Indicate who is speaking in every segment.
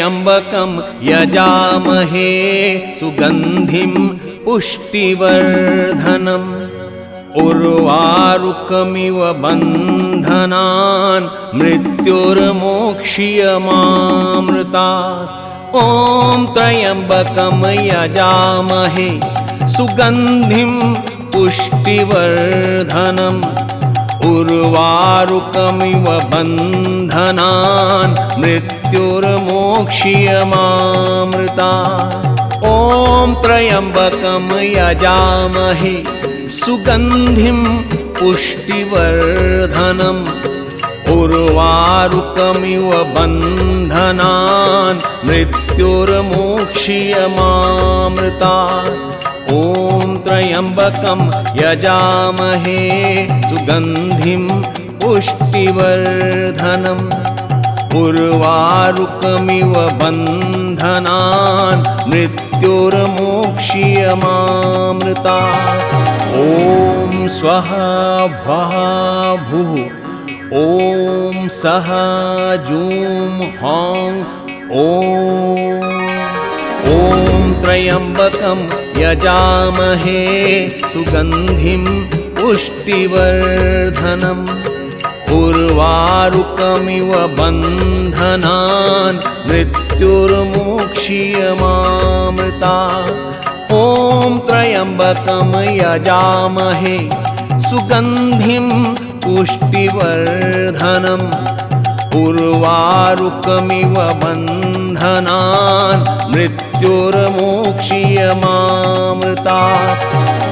Speaker 1: त्र्यम्बकं यजामहे सुगन्धिं पुष्टिवर्धनम् उर्वारुकमिव बन्धनान् मृत्युर्मोक्ष्यमामृतात् ॐ त्र्यम्बकं यजामहे सुगन्धिं पुष्टिवर्धनम् उर्वारुकमिव बन्धनान् मृत्युर्मोक्ष्यमामृतात् ॐ त्र्यम्बकं यजामहे सुगन्धिं पुष्टिवर्धनम् उर्वारुकमिव बन्धनान् मृत्युर्मोक्ष्यमामृतात् ॐ त्र्यम्बकं यजामहे सुगन्धिं पुष्टिवर्धनम् उर्वारुकमिव बन्धनान् मृत्युर्मोक्ष्यमामृतात् ॐ स्वहा भहा भुः ॐ सः जूं हौं ॐ त्र्यम्बकं यजामहे सुगन्धिं पुष्टिवर्धनम् उर्वारुकमिव बन्धनान् मृत्युर्मोक्ष्यमामृतात् ॐ त्र्यम्बकं यजामहे सुगन्धिं पुष्टिवर्धनम् उर्वारुकमिव बन्धनान् मृत्युर्मोक्ष्यमामृतात्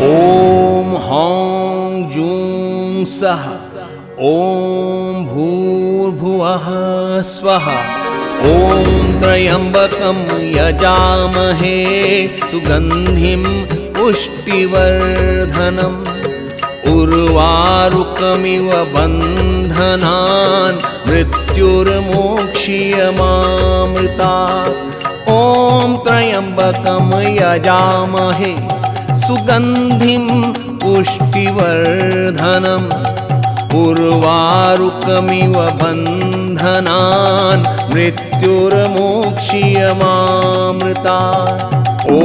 Speaker 1: ॐ हौं जूं सः ॐ भूर्भुवः स्वः ॐ त्र्यम्बकं यजामहे सुगन्धिं पुष्टिवर्धनम् उर्वारुकमिव बन्धनान् मृत्युर्मोक्ष्यमामृतात् ॐ त्र्यम्बकं यजामहे सुगन्धिं पुष्टिवर्धनम् उर्वारुकमिव बन्धनान् मृत्युर्मोक्ष्यमामृतात् ॐ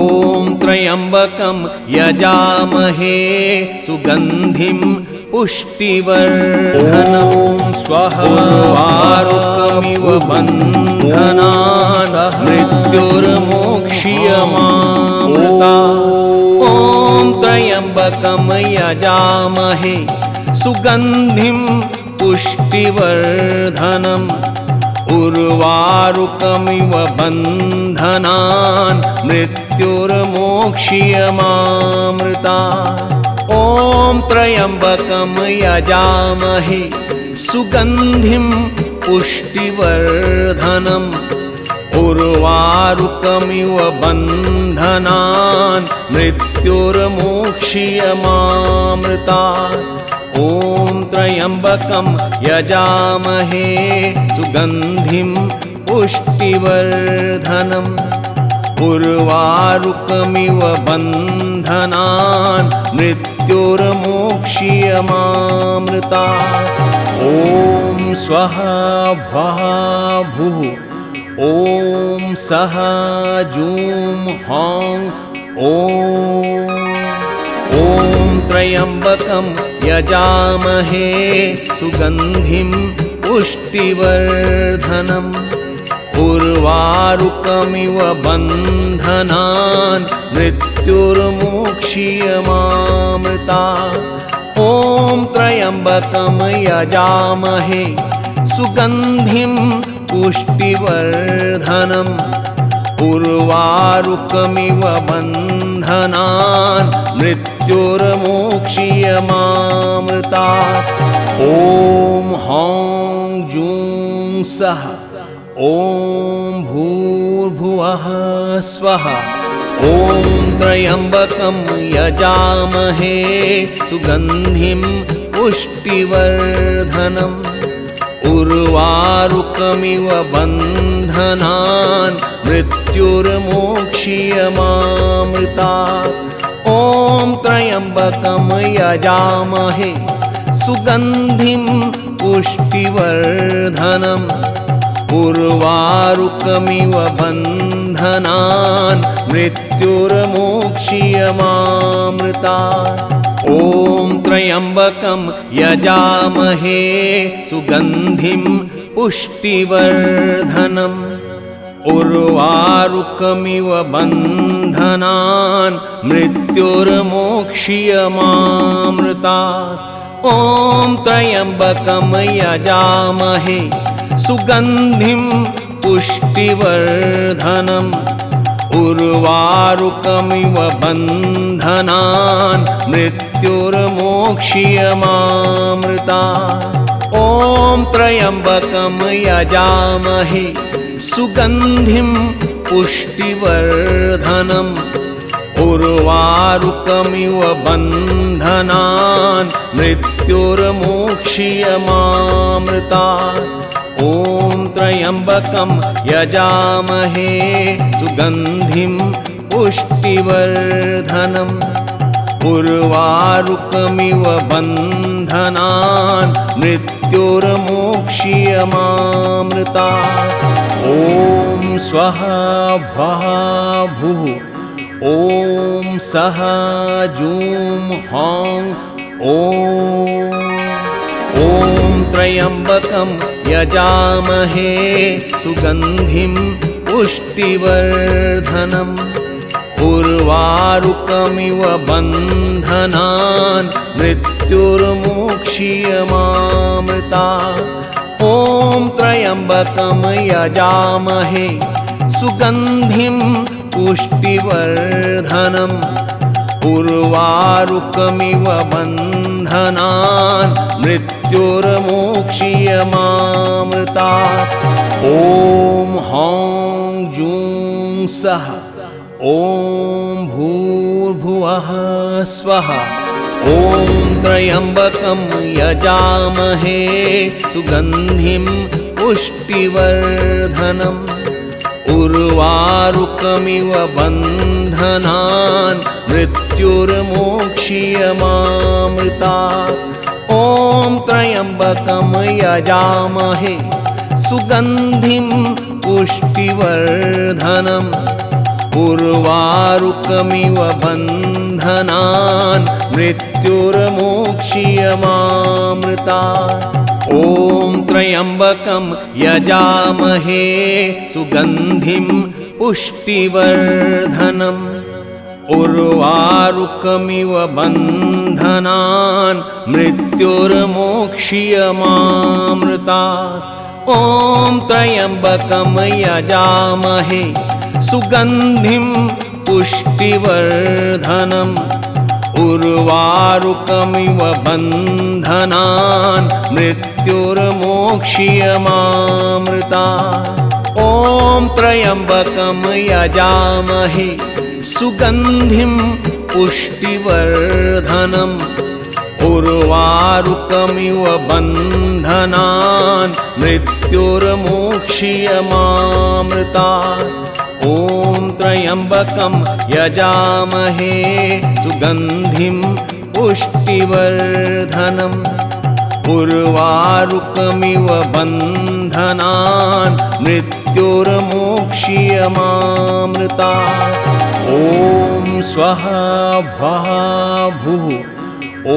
Speaker 1: त्र्यम्बकं यजामहे सुगन्धिं पुष्टिवर्धनम् स्वः उर्वारुकमिव बन्धनान् मृत्युर्मोक्ष्यमामृतात् ॐ त्र्यम्बकं यजामहे सुगन्धिं पुष्टिवर्धनम् उर्वारुकमिव बन्धनान् मृत्युर्मोक्ष्यमामृतात् ॐ त्र्यम्बकं यजामहे सुगन्धिं पुष्टिवर्धनम् उर्वारुकमिव बन्धनान् मृत्युर्मोक्ष्यमामृतात् ॐ त्र्यम्बकं यजामहे सुगन्धिं पुष्टिवर्धनम् उर्वारुकमिव बन्धनान् मृत्युर्मोक्ष्यमामृतात् ॐ स्वहा भहा भुः ॐ सः जूं हौं ॐ त्र्यम्बकं यजामहे सुगन्धिं पुष्टिवर्धनम् उर्वारुकमिव बन्धनान् मृत्युर्मोक्ष्यमामृतात् ॐ त्र्यम्बकं यजामहे सुगन्धिं पुष्टिवर्धनम् उर्वारुकमिव बन्धनान् मृत्युर्मोक्ष्यमामृतात् ॐ हौं जूं सः ॐ भूर्भुवः स्वः ॐ त्र्यम्बकं यजामहे सुगन्धिं पुष्टिवर्धनम् उर्वारुकमिव बन्धनान् मृत्युर्मोक्ष्यमामृतात् ॐ त्र्यम्बकं यजामहे सुगन्धिं पुष्टिवर्धनम् उर्वारुकमिव बन्धनान् मृत्युर्मोक्ष्यमामृतात्। ॐ त्र्यम्बकं यजामहे सुगन्धिं पुष्टिवर्धनम् उर्वारुकमिव बन्धनान् मृत्युर्मोक्ष्यमामृतात्। ॐ त्र्यम्बकं यजामहे सुगन्धिं पुष्टिवर्धनम् उर्वारुकमिव बन्धनान् मृत्युर्मोक्ष्यमामृतात्। ॐ त्र्यम्बकं यजामहे सुगन्धिं पुष्टिवर्धनम् उर्वारुकमिव बन्धनान् मृत्युर्मोक्ष्यमामृतात्। ॐ त्र्यम्बकं यजामहे सुगन्धिं पुष्टिवर्धनम् उर्वारुकमिव बन्धनान् मृत्युर्मोक्ष्यमामृतात्। ॐ स्वाहा भः भुः ॐ सः जूं हौं ॐ त्र्यम्बकं यजामहे सुगन्धिं पुष्टिवर्धनम् उर्वारुकमिव बन्धनान् मृत्युर्मोक्ष्यमामृतात्। ॐ त्र्यम्बकं यजामहे सुगन्धिं पुष्टिवर्धनम् उर्वारुकमिव बन्धनान् मृत्युर्मोक्ष्यमामृतात्। ॐ हौं जूं सः ॐ भूर्भुवः स्वः। ॐ त्र्यम्बकं यजामहे सुगन्धिं पुष्टिवर्धनम् उर्वारुकमिव बन्धनान् मृत्युर्मोक्ष्यमामृतात्। ॐ त्र्यम्बकं यजामहे सुगन्धिं पुष्टिवर्धनम् उर्वारुकमिव बन्धनान् मृत्युर्मोक्ष्यमामृतात्। ॐ त्र्यम्बकं यजामहे सुगन्धिं पुष्टिवर्धनम् उर्वारुकमिव बन्धनान् मृत्युर्मोक्ष्यमामृतात्। ॐ त्र्यम्बकं यजामहे सुगन्धिं पुष्टिवर्धनम् उर्वारुकमिव बन्धनान् मृत्युर्मोक्ष्यमामृतात्। ॐ त्र्यम्बकं यजामहे सुगन्धिं पुष्टिवर्धनम् उर्वारुकमिव बन्धनान् मृत्युर्मोक्ष्यमामृतात्। ॐ त्र्यम्बकं यजामहे सुगन्धिं पुष्टिवर्धनम् उर्वारुकमिव बन्धनान् मृत्युर्मोक्ष्यमामृतात्। ॐ स्वाहा भः भुः ॐ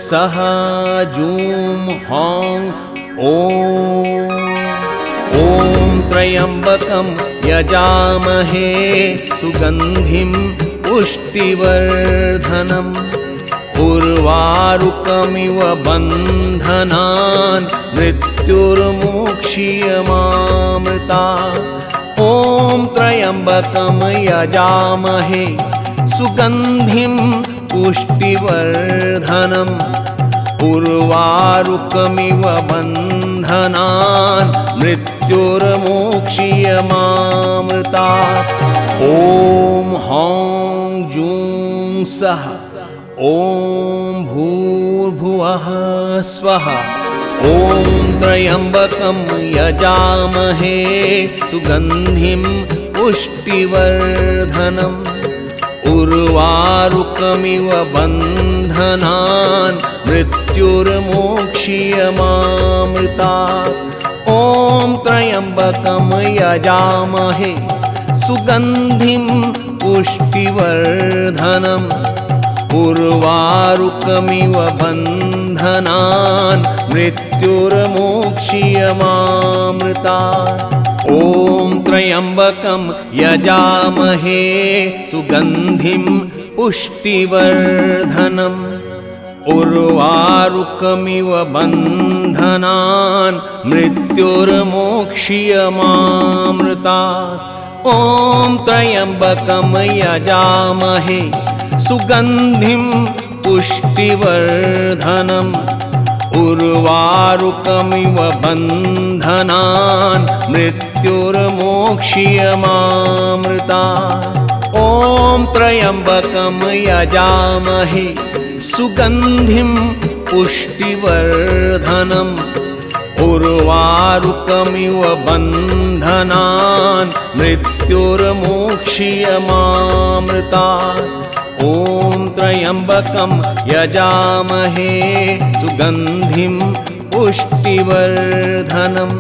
Speaker 1: सः जूं हौं ॐ त्र्यम्बकं यजामहे सुगन्धिं पुष्टिवर्धनम् उर्वारुकमिव बन्धनान् मृत्युर्मोक्ष्यमामृतात्। ॐ त्र्यम्बकं यजामहे सुगन्धिं पुष्टिवर्धनम् उर्वारुकमिव बन्धनान् मृत्युर्मोक्ष्यमामृतात्। ॐ हौं जूं सः ॐ भूर्भुवः स्वः। ॐ त्र्यम्बकं यजामहे सुगन्धिं पुष्टिवर्धनम् उर्वारुकमिव बन्धनान् मृत्युर्मोक्ष्यमामृतात्। ॐ त्र्यम्बकं यजामहे सुगन्धिं पुष्टिवर्धनम् उर्वारुकमिव बन्धनान् मृत्युर्मोक्ष्यमामृतात् ॐ त्र्यम्बकं यजामहे सुगन्धिं पुष्टिवर्धनम् उर्वारुकमिव बन्धनान् मृत्युर्मोक्ष्यमामृतात् ॐ त्र्यम्बकं यजामहे सुगन्धिं पुष्टिवर्धनम् उर्वारुकमिव बन्धनान् मृत्युर्मोक्ष्यमामृतात् ॐ त्र्यम्बकं यजामहे सुगन्धिं पुष्टिवर्धनम् उर्वारुकमिव बन्धनान् मृत्युर्मोक्ष्यमामृतात् ॐ त्र्यम्बकं यजामहे सुगन्धिं पुष्टिवर्धनम्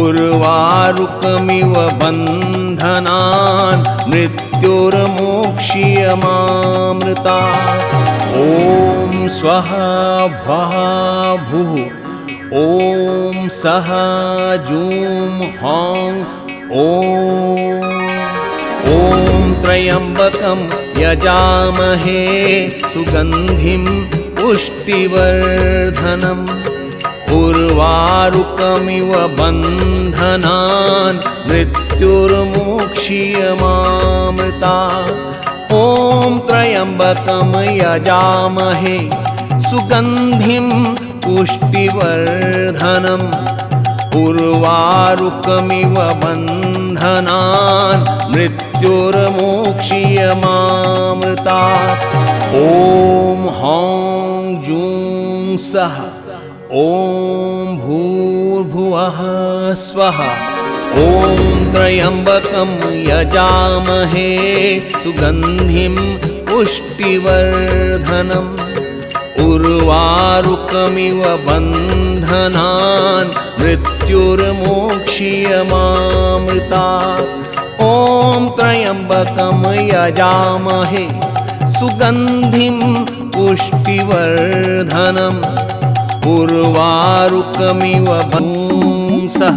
Speaker 1: उर्वारुकमिव बन्धनान् मृत्युर्मोक्ष्यमामृतात् ॐ स्वः भः भुः ॐ सः जूं हौं ॐ त्र्यम्बकं यजामहे सुगन्धिं पुष्टिवर्धनम् उर्वारुकमिव बन्धनान् मृत्युर्मोक्ष्यमामृतात् ॐ त्र्यम्बकं यजामहे सुगन्धिं पुष्टिवर्धनम् उर्वारुकमिव बन्धनान् मृत्युर्मोक्ष्यमामृतात् ॐ हौं जूं सः ॐ भूर्भुवः स्वः ॐ त्र्यम्बकं यजामहे सुगन्धिं पुष्टिवर्धनम् उर्वारुकमिव बन्धनान् मृत्युर्मोक्ष्यमामृतात् ॐ त्र्यम्बकं यजामहे सुगन्धिं पुष्टिवर्धनम् उर्वारुकमिव सः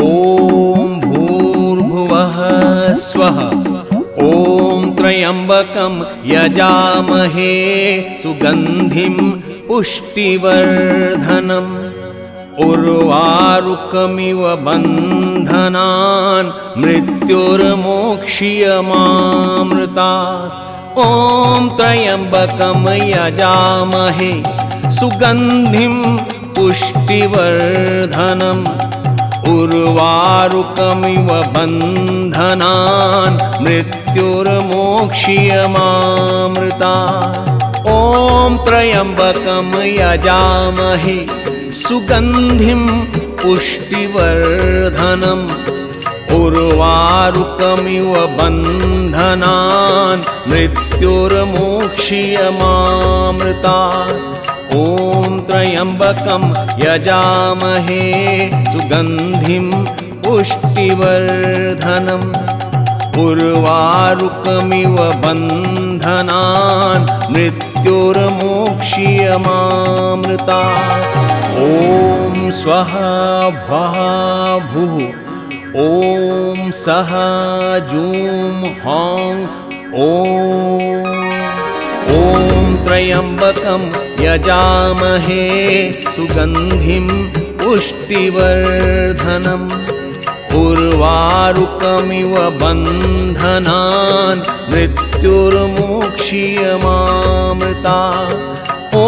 Speaker 1: ॐ भूर्भुवः स्वः ॐ त्र्यम्बकं यजामहे सुगन्धिं पुष्टिवर्धनम् उर्वारुकमिव बन्धनान् मृत्युर्मोक्ष्यमामृतात् ॐ त्र्यम्बकं यजामहे सुगन्धिं पुष्टिवर्धनम् उर्वारुकमिव बन्धनान् मृत्युर्मोक्ष्यमामृतात् ॐ त्र्यम्बकं यजामहे सुगन्धिं पुष्टिवर्धनम् उर्वारुकमिव बन्धनान् मृत्युर्मोक्ष्यमामृतात् ॐ त्र्यम्बकं यजामहे सुगन्धिं पुष्टिवर्धनम् उर्वारुकमिव बन्धनान् मृत्युर्मोक्ष्यमामृतात् ॐ स्वः भः भुः ॐ सः जूं हौं ॐ त्र्यम्बकं यजामहे सुगन्धिं पुष्टिवर्धनम् उर्वारुकमिव बन्धनान् मृत्युर्मोक्ष्यमामृतात् ॐ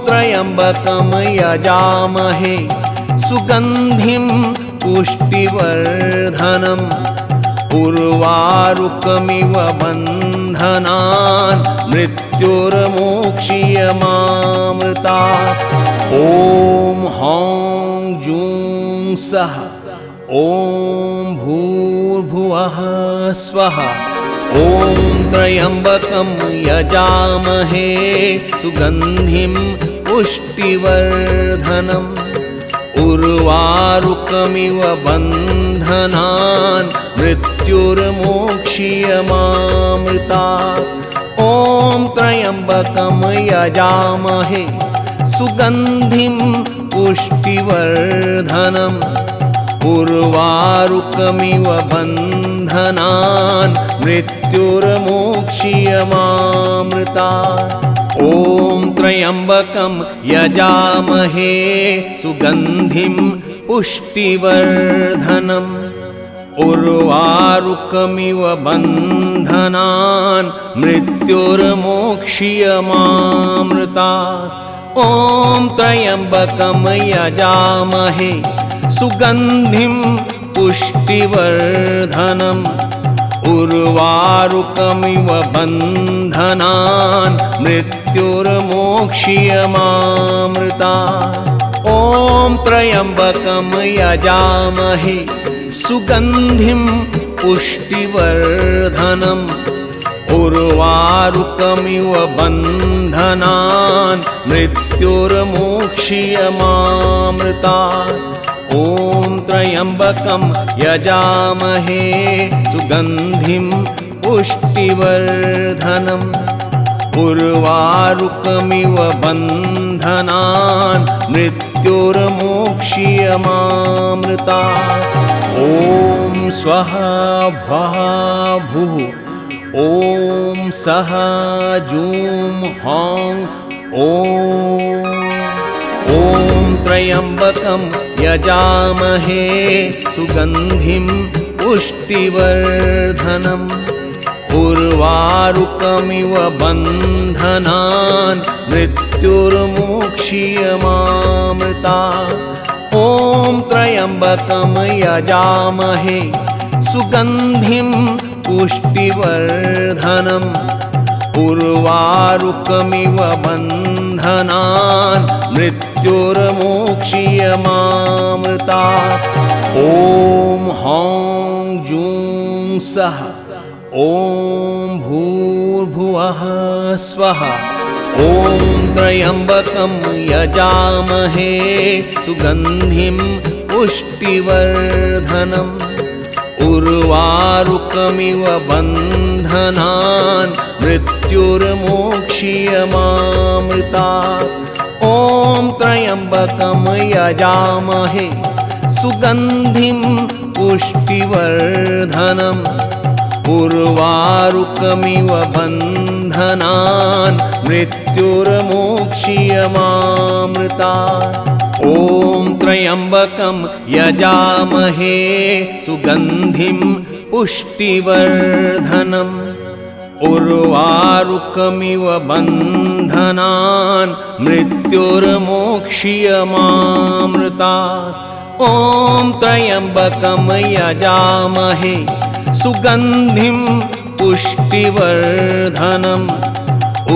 Speaker 1: त्र्यम्बकं यजामहे सुगन्धिं पुष्टिवर्धनम् उर्वारुकमिव बन्धनान् मृत्युर्मोक्ष्यमामृतात् ॐ हौं जूं सः ॐ भूर्भुवः स्वः ॐ त्र्यम्बकं यजामहे सुगन्धिं पुष्टिवर्धनम् उर्वारुकमिव बन्धनान् मृत्युर्मोक्ष्यमामृतात्। ॐ त्र्यम्बकं यजामहे सुगन्धिं पुष्टिवर्धनम्। उर्वारुकमिव बन्धनान् मृत्युर्मोक्ष्यमामृतात्। ॐ त्र्यम्बकं यजामहे सुगन्धिं पुष्टिवर्धनम्। उर्वारुकमिव बन्धनान् मृत्युर्मोक्ष्यमामृतात्। ॐ त्र्यम्बकं यजामहे सुगन्धिं पुष्टिवर्धनम्। उर्वारुकमिव बन्धनान् मृत्युर्मोक्ष्यमामृतात्। ॐ त्र्यम्बकं यजामहे सुगन्धिं पुष्टिवर्धनम्। उर्वारुकमिव बन्धनान् मृत्युर्मोक्ष्यमामृतात्। ॐ त्र्यम्बकं यजामहे सुगन्धिं पुष्टिवर्धनम्। उर्वारुकमिव बन्धनान् मृत्युर्मोक्ष्यमामृतात्। ॐ स्वहा भः भुः ॐ सः जूं हौं ॐ त्र्यम्बकं यजामहे सुगन्धिं पुष्टिवर्धनम्। उर्वारुकमिव बन्धनान् मृत्युर्मोक्ष्यमामृतात्। ॐ त्र्यम्बकं यजामहे सुगन्धिं पुष्टिवर्धनम्। उर्वारुकमिव बन्धनान् मृत्युर्मोक्ष्यमामृतात्। ॐ हौं जूं सः ॐ भूर्भुवः स्वः। ॐ त्र्यम्बकं यजामहे सुगन्धिं पुष्टिवर्धनम्। उर्वारुकमिव बन्धनान् मृत्युर्मोक्ष्यमामृतात्। ॐ त्र्यम्बकं यजामहे सुगन्धिं पुष्टिवर्धनम्। उर्वारुकमिव बन्धनान् मृत्युर्मोक्ष्यमामृतात्। ॐ त्र्यम्बकं यजामहे सुगन्धिं पुष्टिवर्धनम्। उर्वारुकमिव बन्धनान् मृत्युर्मोक्ष्यमामृतात्। ॐ त्र्यम्बकं यजामहे सुगन्धिं पुष्टिवर्धनम्।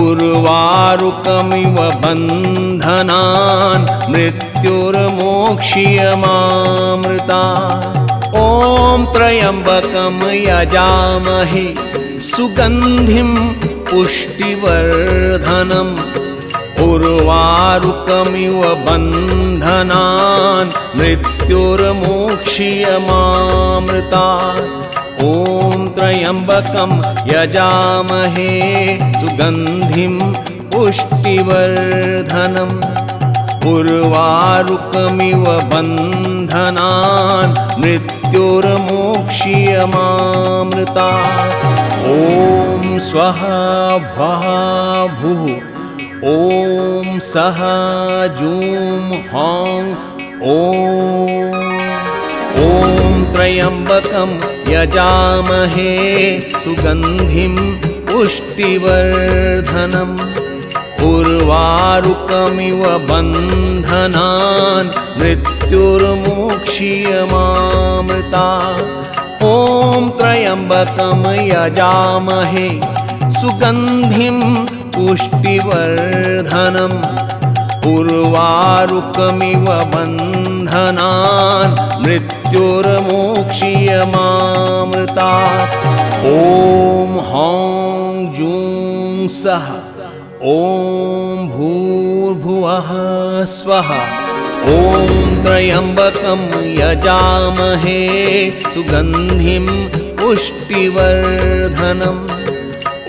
Speaker 1: उर्वारुकमिव बन्धनान् मृत्युर्मोक्ष्यमामृतात्। ॐ त्र्यम्बकं यजामहे सुगन्धिं पुष्टिवर्धनम्। उर्वारुकमिव बन्धनान् मृत्युर्मोक्ष्यमामृतात्। ॐ त्र्यम्बकं यजामहे सुगन्धिं पुष्टिवर्धनम्। उर्वारुकमिव बन्धनान् मृत्युर्मोक्ष्यमामृतात्। ॐ स्वहा भः भुः ॐ सः जूं हौं ॐ त्र्यम्बकं यजामहे सुगन्धिं पुष्टिवर्धनम्। उर्वारुकमिव बन्धनान् मृत्युर्मोक्ष्यमामृतात्। ॐ त्र्यम्बकं यजामहे सुगन्धिं पुष्टिवर्धनम्। उर्वारुकमिव बन्धनान् मृत्युर्मोक्ष्यमामृतात्। ॐ हौं जूं सः ॐ भूर्भुवः स्वः। ॐ ॐ त्र्यम्बकं यजामहे सुगन्धिं पुष्टिवर्धनम्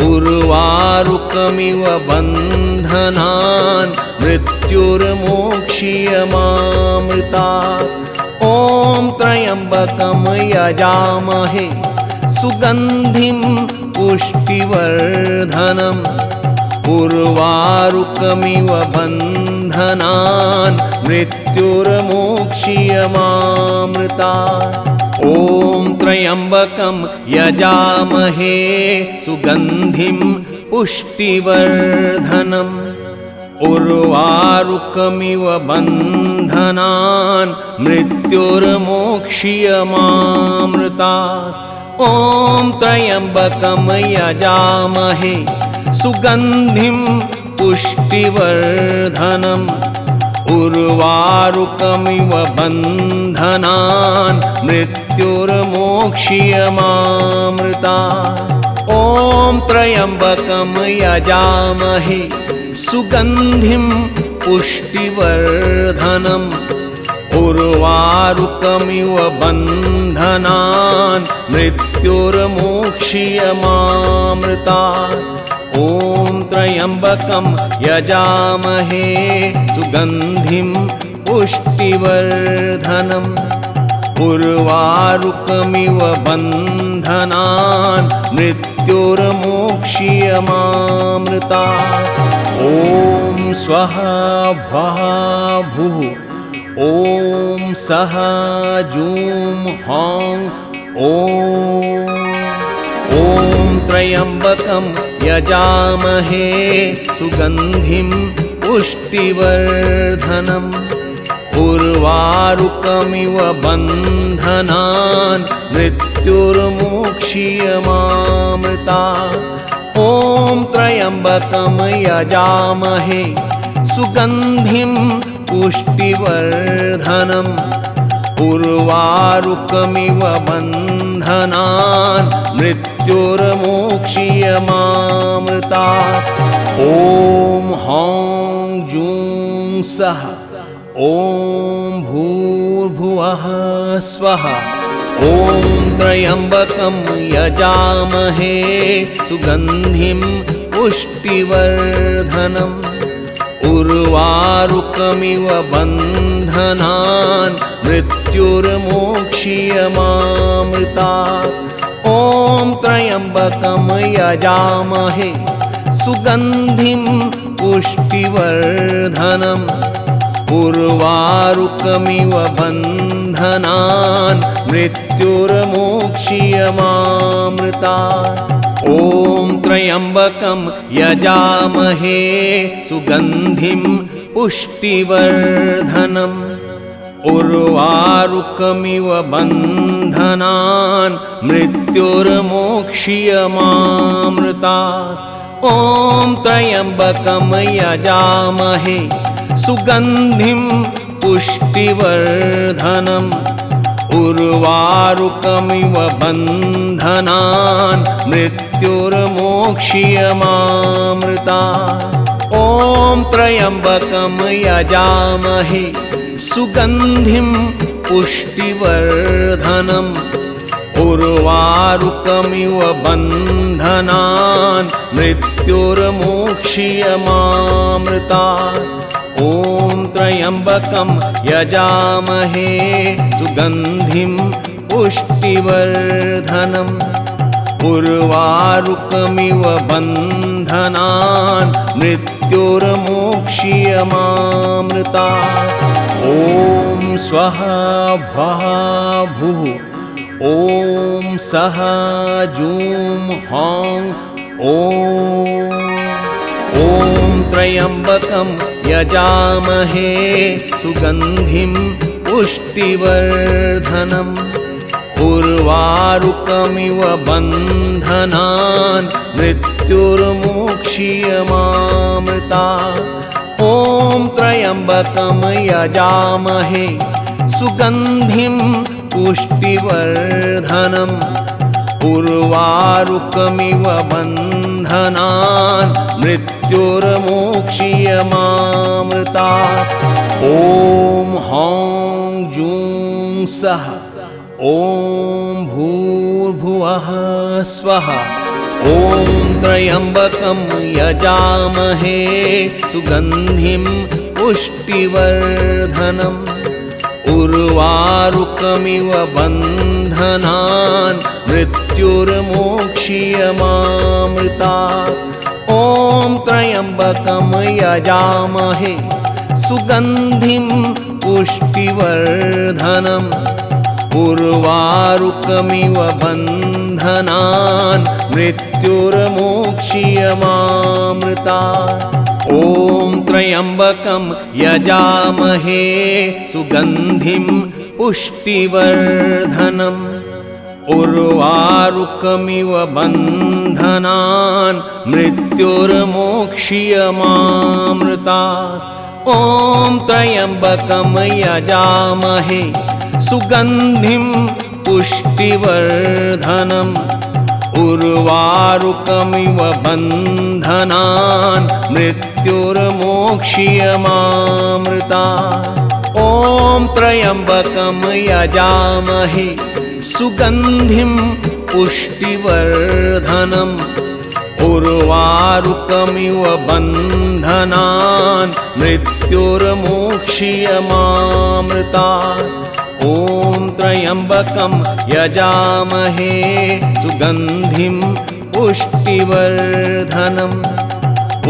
Speaker 1: उर्वारुकमिव बन्धनान् मृत्युर्मोक्ष्यमामृतात् ॐ त्र्यम्बकं यजामहे सुगन्धिं पुष्टिवर्धनम् उर्वारुकमिव बन्धनान् मृत्युर्मोक्ष्यमामृतात् ॐ त्र्यम्बकं यजामहे सुगन्धिं पुष्टिवर्धनम् उर्वारुकमिव बन्धनान् मृत्युर्मोक्ष्यमामृतात् ॐ त्र्यम्बकं यजामहे सुगन्धिं पुष्टिवर्धनम् उर्वारुकमिव बन्धनान् मृत्युर्मोक्ष्यमामृतात् ॐ त्र्यम्बकं यजामहे सुगन्धिं पुष्टिवर्धनम् उर्वारुकमिव बन्धनान् मृत्युर्मोक्ष्यमामृतात् ॐ त्र्यम्बकं यजामहे सुगन्धिं पुष्टिवर्धनम् उर्वारुकमिव बन्धनान् मृत्युर्मोक्ष्यमामृतात् ॐ स्वहा भहा भुः ॐ सः जूं हौं ॐ त्र्यम्बकं यजामहे सुगन्धिं पुष्टिवर्धनम् उर्वारुकमिव बन्धनान् मृत्युर्मोक्ष्यमामृतात् ॐ त्र्यम्बकं यजामहे सुगन्धिं पुष्टिवर्धनम् उर्वारुकमिव बन्धनान् मृत्युर्मोक्ष्यमामृतात् ॐ हौं जूं सः ॐ भूर्भुवः स्वः ॐ त्र्यम्बकं यजामहे सुगन्धिं पुष्टिवर्धनम् उर्वारुकमिव बन्धनान् मृत्युर्मोक्ष्यमामृतात् ॐ त्र्यम्बकं यजामहे सुगन्धिं पुष्टिवर्धनम् उर्वारुकमिव बन्धनान् मृत्युर्मोक्ष्यमामृतात् ॐ त्र्यम्बकं यजामहे सुगन्धिं पुष्टिवर्धनम् उर्वारुकमिव बन्धनान् मृत्युर्मोक्ष्यमामृतात् ॐ त्र्यम्बकं यजामहे सुगन्धिं पुष्टिवर्धनम् उर्वारुकमिव बन्धनान् मृत्युर्मोक्ष्यमामृतात् ॐ त्र्यम्बकं यजामहे सुगन्धिं पुष्टिवर्धनम् उर्वारुकमिव बन्धनान् मृत्युर्मोक्ष्यमामृतात् ॐ त्र्यम्बकं यजामहे सुगन्धिं पुष्टिवर्धनम् उर्वारुकमिव बन्धनान् मृत्युर्मोक्ष्यमामृतात् ॐ स्वहा भहा भुः ॐ सः जूं हौं ॐ त्र्यम्बकं यजामहे सुगन्धिं पुष्टिवर्धनम् उर्वारुकमिव बन्धनान् मृत्युर्मोक्ष्यमामृतात् ॐ त्र्यम्बकं यजामहे सुगन्धिं पुष्टिवर्धनम् उर्वारुकमिव बन्धनान् मृत्युर्मोक्ष्यमामृतात्। ॐ हौं जूं सः ॐ भूर्भुवः स्वः। ॐ त्र्यम्बकं यजामहे सुगन्धिं पुष्टिवर्धनम्। उर्वारुकमिव बन्धनान् मृत्युर्मोक्ष्यमामृतात्। ॐ त्र्यम्बकं यजामहे सुगन्धिं पुष्टिवर्धनम्। उर्वारुकमिव बन्धनान् मृत्युर्मोक्ष्यमामृतात्। ॐ त्र्यम्बकं यजामहे सुगन्धिं पुष्टिवर्धनम्। उर्वारुकमिव बन्धनान् मृत्युर्मोक्ष्यमामृतात्। ॐ त्र्यम्बकं यजामहे सुगन्धिं पुष्टिवर्धनम्। उर्वारुकमिव बन्धनान् मृत्युर्मोक्ष्यमामृतात्। ॐ त्र्यम्बकं यजामहे सुगन्धिं पुष्टिवर्धनम्। उर्वारुकमिव बन्धनान् मृत्युर्मोक्ष्यमामृतात्। ॐ त्र्यम्बकं यजामहे सुगन्धिं पुष्टिवर्धनम्।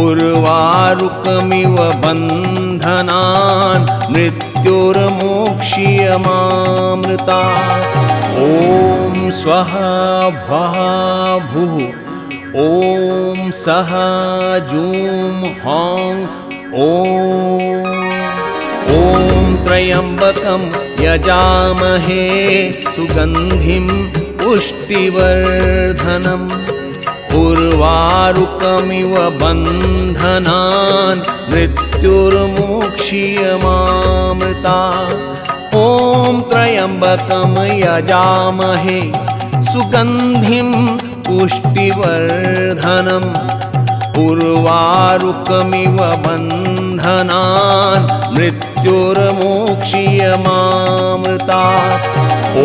Speaker 1: उर्वारुकमिव बन्धनान् मृत्युर्मोक्ष्यमामृतात्। ॐ स्वः भः भुः ॐ सः जूं हौं ॐ त्र्यम्बकं यजामहे सुगन्धिं पुष्टिवर्धनम्। उर्वारुकमिव बन्धनान् मृत्युर्मोक्ष्यमामृतात्। ॐ त्र्यम्बकं यजामहे सुगन्धिं पुष्टिवर्धनम्। उर्वारुकमिव बन्धनान् मृत्युर्मोक्ष्यमामृतात्। ॐ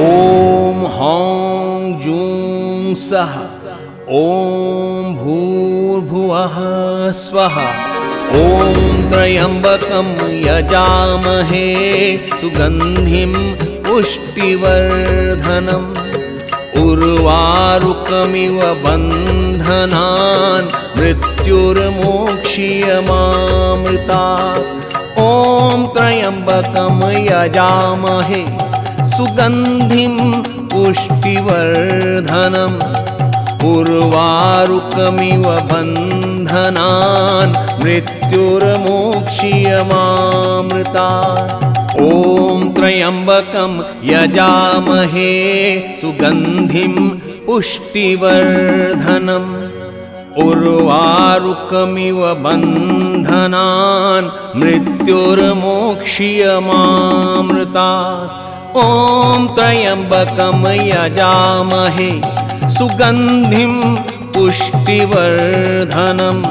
Speaker 1: हौं जूं सः ॐ भूर्भुवः स्वः। ॐ त्र्यम्बकं यजामहे सुगन्धिं पुष्टिवर्धनम्। उर्वारुकमिव बन्धनान् मृत्युर्मोक्ष्यमामृतात्। ॐ त्र्यम्बकं यजामहे सुगन्धिं पुष्टिवर्धनम्। उर्वारुकमिव बन्धनान् मृत्युर्मोक्ष्यमामृतात्। ॐ त्र्यम्बकं यजामहे सुगन्धिं पुष्टिवर्धनम्। उर्वारुकमिव बन्धनान् मृत्युर्मोक्ष्यमामृतात्। ॐ त्र्यम्बकं यजामहे सुगन्धिं पुष्टिवर्धनम्।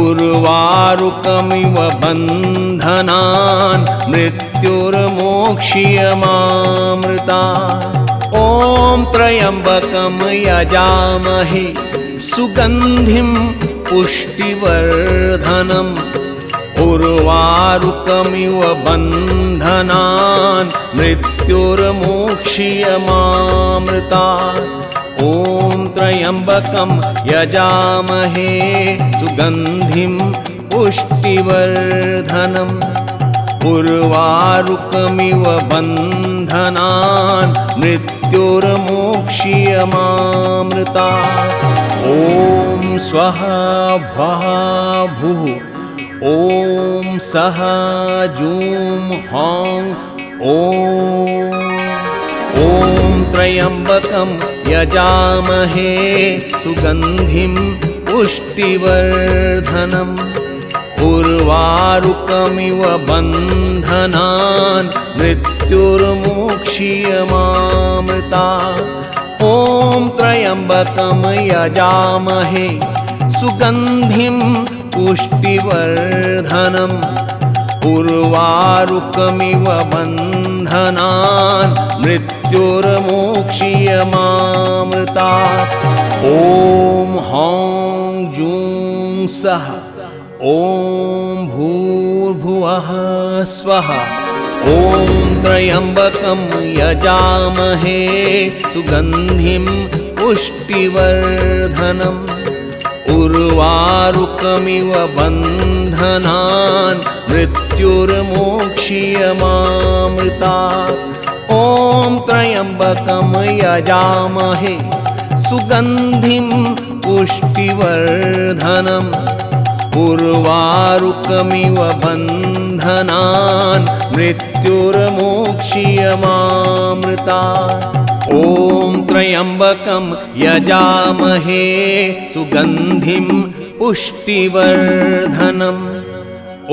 Speaker 1: उर्वारुकमिव बन्धनान् मृत्युर्मोक्ष्यमामृतात्। ॐ त्र्यम्बकं यजामहे सुगन्धिं पुष्टिवर्धनम्। उर्वारुकमिव बन्धनान् मृत्युर्मोक्ष्यमामृतात्। ॐ त्र्यम्बकं यजामहे सुगन्धिं पुष्टिवर्धनम्। उर्वारुकमिव बन्धनान् मृत्युर्मोक्ष्यमामृतात्। ॐ स्वः भः भुः ॐ सः जूं हौं ॐ त्र्यम्बकं यजामहे सुगन्धिं पुष्टिवर्धनम्। उर्वारुकमिव बन्धनान् मृत्युर्मोक्ष्यमामृतात्। ॐ ॐ त्र्यम्बकं यजामहे सुगन्धिं पुष्टिवर्धनम् उर्वारुकमिव बन्धनान् मृत्युर्मोक्षीयमामृतात् ॐ हौं जूं सः ॐ भूर्भुवः स्वः ॐ त्र्यम्बकं यजामहे सुगन्धिं पुष्टिवर्धनम् उर्वारुकमिव बन्धनान् मृत्युर्मोक्षीयमामृतात् ॐ त्र्यम्बकं यजामहे सुगन्धिं पुष्टिवर्धनम् उर्वारुकमिव बन्धनान् मृत्युर्मोक्षीयमामृतात् ॐ त्र्यम्बकं यजामहे सुगन्धिं पुष्टिवर्धनम्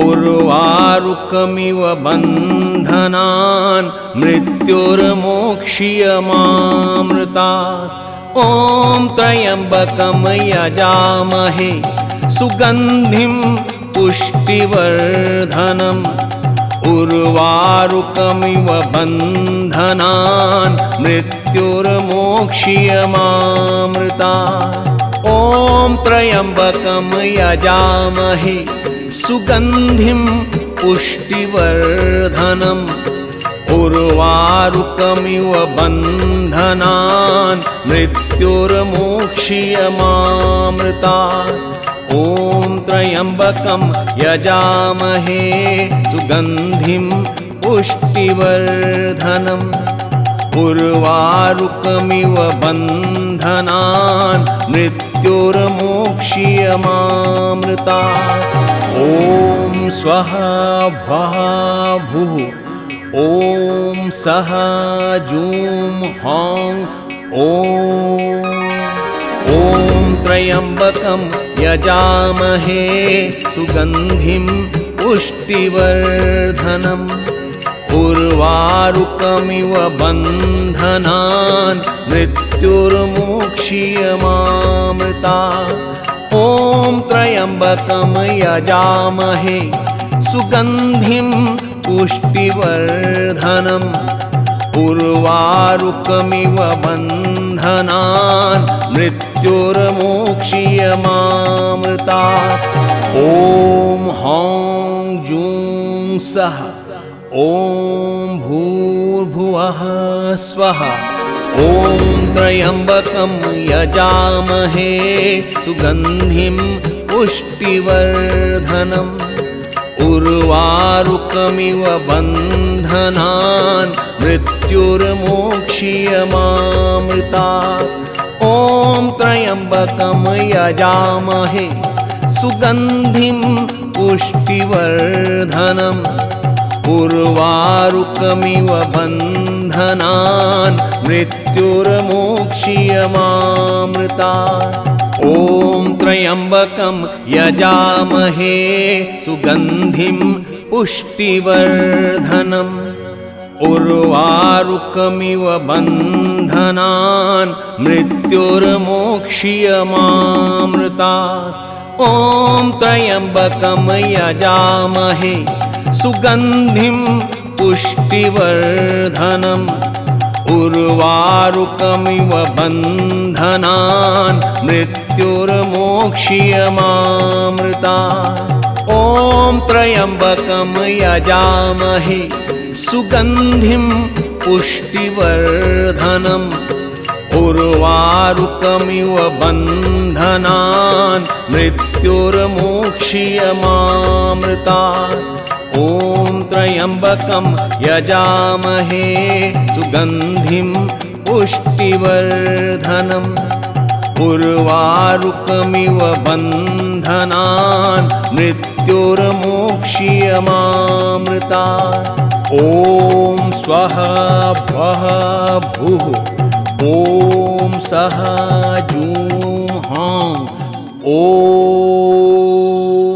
Speaker 1: उर्वारुकमिव बन्धनान् मृत्युर्मोक्षीयमामृतात् ॐ त्र्यम्बकं यजामहे सुगन्धिं पुष्टिवर्धनम् उर्वारुकमिव बन्धनान् मृत्युर्मोक्षीयमामृतात् ॐ त्र्यम्बकं यजामहे सुगन्धिं पुष्टिवर्धनम् उर्वारुकमिव बन्धनान् मृत्युर्मोक्षीयमामृतात् ॐ त्र्यम्बकं यजामहे सुगन्धिं पुष्टिवर्धनम् उर्वारुकमिव बन्धनान् मृत्युर्मोक्षीयमामृतात् ॐ स्वः भः भुः ॐ सः जूं हौं ॐ त्र्यम्बकं यजामहे सुगन्धिं पुष्टिवर्धनम् उर्वारुकमिव बन्धनान् मृत्युर्मोक्षीयमामृतात् ॐ त्र्यम्बकं यजामहे सुगन्धिं पुष्टिवर्धनम् उर्वारुकमिव बन्धनान् मृत्युर्मोक्षीयमामृतात् ॐ हौं जूं सः ॐ भूर्भुवः स्वः ॐ त्र्यम्बकं यजामहे सुगन्धिं पुष्टिवर्धनम् उर्वारुकमिव बन्धनान् मृत्युर्मोक्षीयमामृतात् ॐ त्र्यम्बकं यजामहे सुगन्धिं पुष्टिवर्धनम् उर्वारुकमिव बन्धनान् मृत्युर्मोक्षीयमामृतात् ॐ त्र्यम्बकं यजामहे सुगन्धिं पुष्टिवर्धनम् उर्वारुकमिव बन्धनान् मृत्युर्मोक्षीयमामृतात् ॐ त्र्यम्बकं यजामहे सुगन्धिं पुष्टिवर्धनम् उर्वारुकमिव बन्धनान् मृत्युर्मोक्षीयमामृतात् ॐ त्र्यम्बकं यजामहे सुगन्धिं पुष्टिवर्धनम् उर्वारुकमिव बन्धनान् मृत्युर्मोक्षीयमामृतात् ॐ त्र्यम्बकं यजामहे सुगन्धिं पुष्टिवर्धनम् उर्वारुकमिव बन्धनान् मृत्युर्मोक्षीयमामृतात् ॐ स्वः भः भुः ॐ सः जूं हौं ॐ